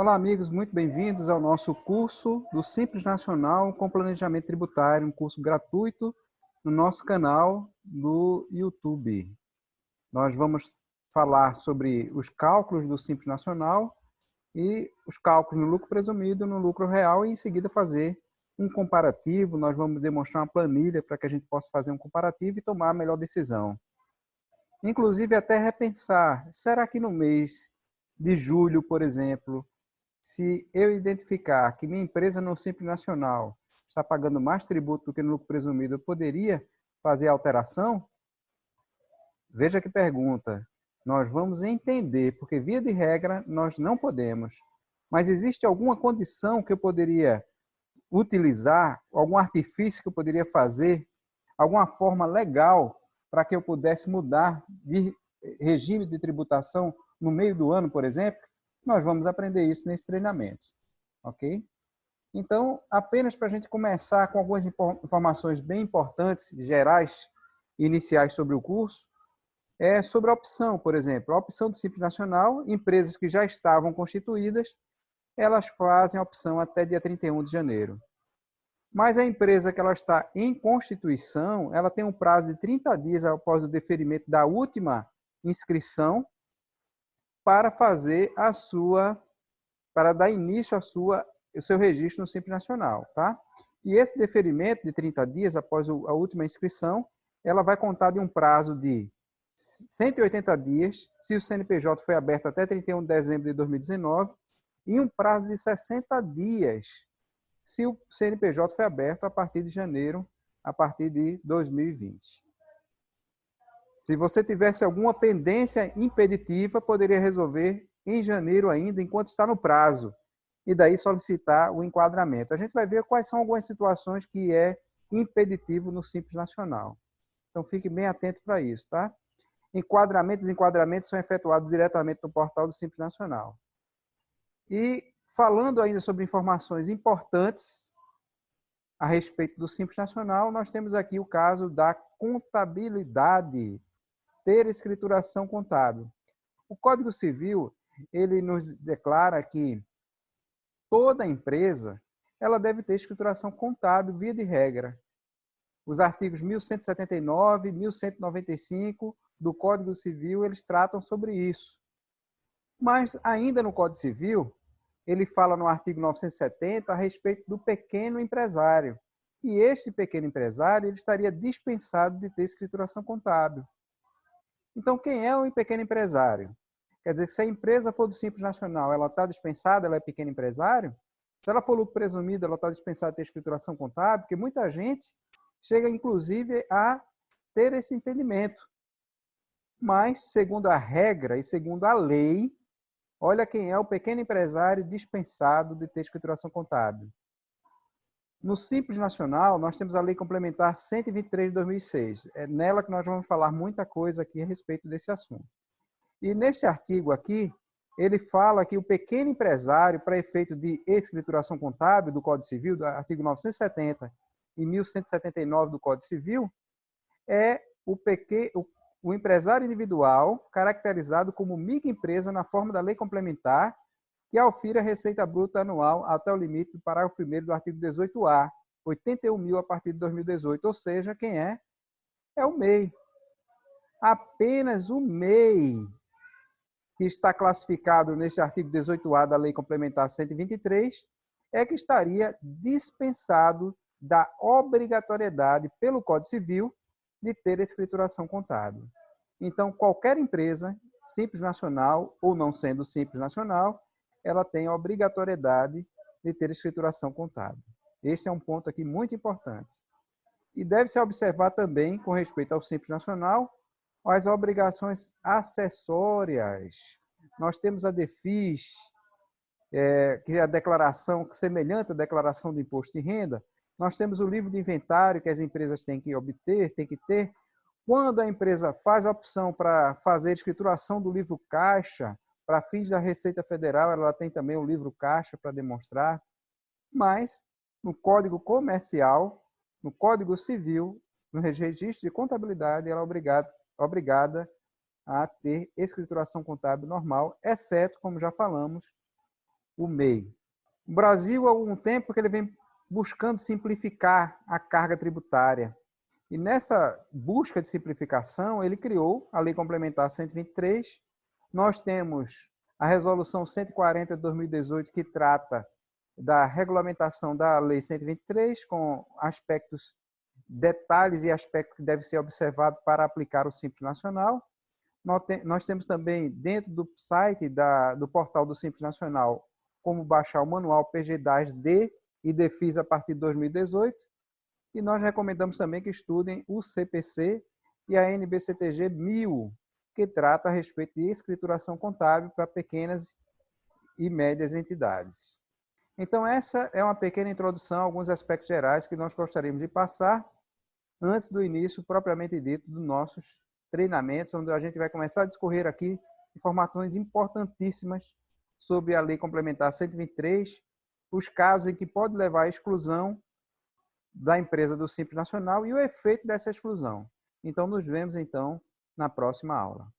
Olá, amigos, muito bem-vindos ao nosso curso do Simples Nacional com Planejamento Tributário, um curso gratuito no nosso canal do YouTube. Nós vamos falar sobre os cálculos do Simples Nacional e os cálculos no lucro presumido, no lucro real e em seguida fazer um comparativo. Nós vamos demonstrar uma planilha para que a gente possa fazer um comparativo e tomar a melhor decisão. Inclusive até repensar, será que no mês de julho, por exemplo, se eu identificar que minha empresa no Simples Nacional está pagando mais tributo do que no lucro presumido, eu poderia fazer a alteração? Veja que pergunta. Nós vamos entender, porque via de regra nós não podemos. Mas existe alguma condição que eu poderia utilizar, algum artifício que eu poderia fazer, alguma forma legal para que eu pudesse mudar de regime de tributação no meio do ano, por exemplo? Nós vamos aprender isso nesse treinamento, ok? Então, apenas para a gente começar com algumas informações bem importantes, gerais, iniciais sobre o curso, é sobre a opção, por exemplo. A opção do Simples Nacional, empresas que já estavam constituídas, elas fazem a opção até dia 31 de janeiro. Mas a empresa que ela está em constituição, ela tem um prazo de 30 dias após o deferimento da última inscrição para fazer para dar início ao seu registro no Simples Nacional, tá? E esse deferimento de 30 dias após a última inscrição, ela vai contar de um prazo de 180 dias, se o CNPJ foi aberto até 31 de dezembro de 2019, e um prazo de 60 dias, se o CNPJ foi aberto a partir de janeiro, a partir de 2020. Se você tivesse alguma pendência impeditiva, poderia resolver em janeiro ainda, enquanto está no prazo, e daí solicitar o enquadramento. A gente vai ver quais são algumas situações que é impeditivo no Simples Nacional. Então, fique bem atento para isso, tá? Enquadramentos e desenquadramentos são efetuados diretamente no portal do Simples Nacional. E falando ainda sobre informações importantes a respeito do Simples Nacional, nós temos aqui o caso da contabilidade, ter escrituração contábil. O Código Civil, ele nos declara que toda empresa ela deve ter escrituração contábil via de regra. Os artigos 1179 e 1195 do Código Civil, eles tratam sobre isso. Mas ainda no Código Civil, ele fala no artigo 970 a respeito do pequeno empresário. E este pequeno empresário ele estaria dispensado de ter escrituração contábil. Então, quem é o pequeno empresário? Quer dizer, se a empresa for do Simples Nacional, ela está dispensada, ela é pequeno empresário? Se ela for lucro presumido, ela está dispensada de ter escrituração contábil? Porque muita gente chega, inclusive, a ter esse entendimento. Mas, segundo a regra e segundo a lei, olha quem é o pequeno empresário dispensado de ter escrituração contábil. No Simples Nacional, nós temos a Lei Complementar 123 de 2006. É nela que nós vamos falar muita coisa aqui a respeito desse assunto. E nesse artigo aqui, ele fala que o pequeno empresário, para efeito de escrituração contábil do Código Civil, do artigo 970 e 1179 do Código Civil, é o empresário individual caracterizado como microempresa na forma da Lei Complementar que aufira a receita bruta anual até o limite do parágrafo 1º do artigo 18A, 81 mil a partir de 2018, ou seja, quem é? É o MEI. Apenas o MEI, que está classificado neste artigo 18A da Lei Complementar 123, é que estaria dispensado da obrigatoriedade pelo Código Civil de ter escrituração contábil. Então, qualquer empresa, Simples Nacional ou não sendo Simples Nacional, ela tem a obrigatoriedade de ter escrituração contábil. Este é um ponto aqui muito importante. E deve-se observar também, com respeito ao Simples Nacional, as obrigações acessórias. Nós temos a DEFIS, que é a declaração semelhante à declaração do imposto de renda. Nós temos o livro de inventário que as empresas têm que obter, têm que ter. Quando a empresa faz a opção para fazer escrituração do livro caixa, para fins da Receita Federal, ela tem também o livro caixa para demonstrar. Mas, no Código Comercial, no Código Civil, no registro de contabilidade, ela é obrigada a ter escrituração contábil normal, exceto, como já falamos, o MEI. O Brasil, há algum tempo que ele vem buscando simplificar a carga tributária. E nessa busca de simplificação, ele criou a Lei Complementar 123. Nós temos a Resolução 140 de 2018, que trata da regulamentação da Lei 123, com aspectos, detalhes e aspectos que devem ser observados para aplicar o Simples Nacional. Nós temos também, dentro do site do portal do Simples Nacional, como baixar o manual PG-10D e DEFIS a partir de 2018. E nós recomendamos também que estudem o CPC e a NBCTG 1000, que trata a respeito de escrituração contábil para pequenas e médias entidades. Então, essa é uma pequena introdução a alguns aspectos gerais que nós gostaríamos de passar antes do início propriamente dito dos nossos treinamentos, onde a gente vai começar a discorrer aqui informações importantíssimas sobre a Lei Complementar 123, os casos em que pode levar à exclusão da empresa do Simples Nacional e o efeito dessa exclusão. Então, nos vemos, então, na próxima aula.